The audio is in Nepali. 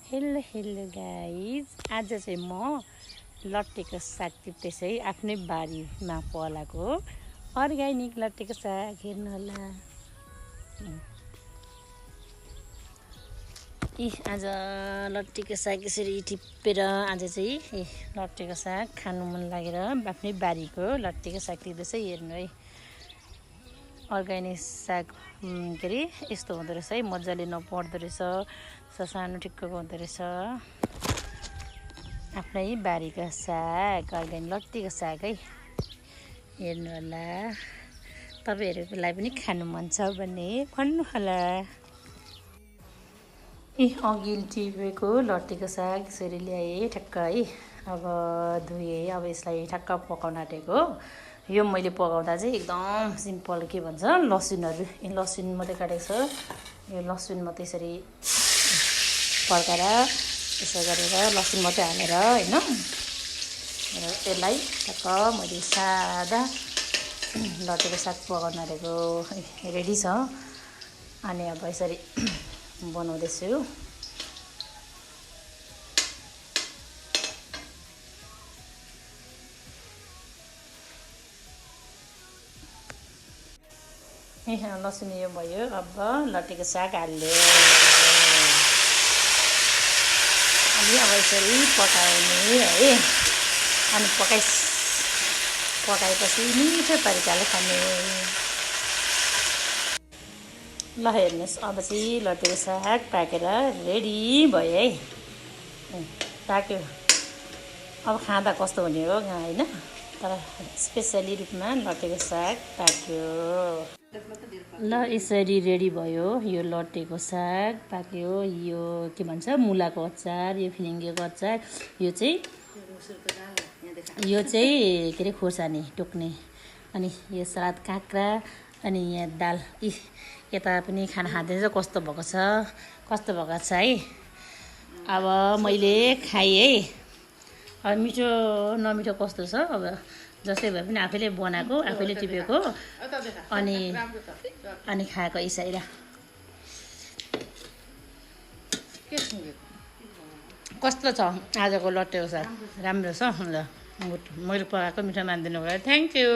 हेलो हेलो गाइज, आज चाहिँ म लट्टेको साग टिप्दैछु है। आफ्नै बारीमा पलाएको अर्ग्यानिक लट्टेको साग हेर्नु होला। आज लट्टेको साग यसरी टिपेर आज चाहिँ लट्टेको साग खानु मन लागेर आफ्नै बारीको लट्टेको साग टिप्दैछु। हेर्नु है, अर्ग्यानिक साग के अरे यस्तो हुँदो रहेछ है, मजाले नपर्दो रहेछ, ससानो ठिक्कको हुँदो रहेछ। आफ्नै बारीको साग, अर्ग्यानिक लट्टेको साग है। हेर्नु होला, तपाईँहरूलाई पनि खानु मन छ भने भन्नु होला। अघि टिपेको लट्टेको साग यसरी ल्याएँ ठ्याक्क है। अब धुएँ, अब यसलाई ठ्याक्क पकाउन आँटेको। यो मैले पकाउँदा चाहिँ एकदम सिम्पल, के भन्छ, लसुन मात्रै काटेको छ। यो लसुन मात्रै यसरी पड्काएर यसो गरेर लसुन मात्रै हालेर होइन, त्यसलाई ठ्याक्क मैले सादा लट्टेको साग पकाउन आँटेको रेडी छ। अनि अब यसरी बनाउँदैछु। लसुन यो भयो, अब लट्टेको साग हाल्यो। अनि अब यसरी पकाउने है। अनि पकाएपछि मिठो तरिकाले खाने। ल हेर्नुहोस्, अब चाहिँ लट्टेको साग पाकेर रेडी भयो है। पाक्यो, अब खाँदा कस्तो हुने हो होइन, तर स्पेसली रूपमा लट्टेको साग पाक्यो। ल यसरी रेडी भयो यो लट्टेको साग पाक्यो। यो के भन्छ, मुलाको अचार, यो फिलिङ्गेको अचार, यो चाहिँ के अरे खोर्सानी टोक्ने, अनि यो सलाद काँक्रा, अनि यहाँ दाल। यता पनि खाना खाँदैछ, कस्तो भएको छ है। अब मैले खाएँ है। अब मिठो नमिठो कस्तो छ, अब जस्तै भए पनि आफैले बनाएको, आफैले टिपेको, अनि खाएको यसरी। कस्तो छ आजको लट्टेको साग? राम्रो छ। ल मैले पकाएको मिठो मानिदिनु भयो, थ्याङ्क यू।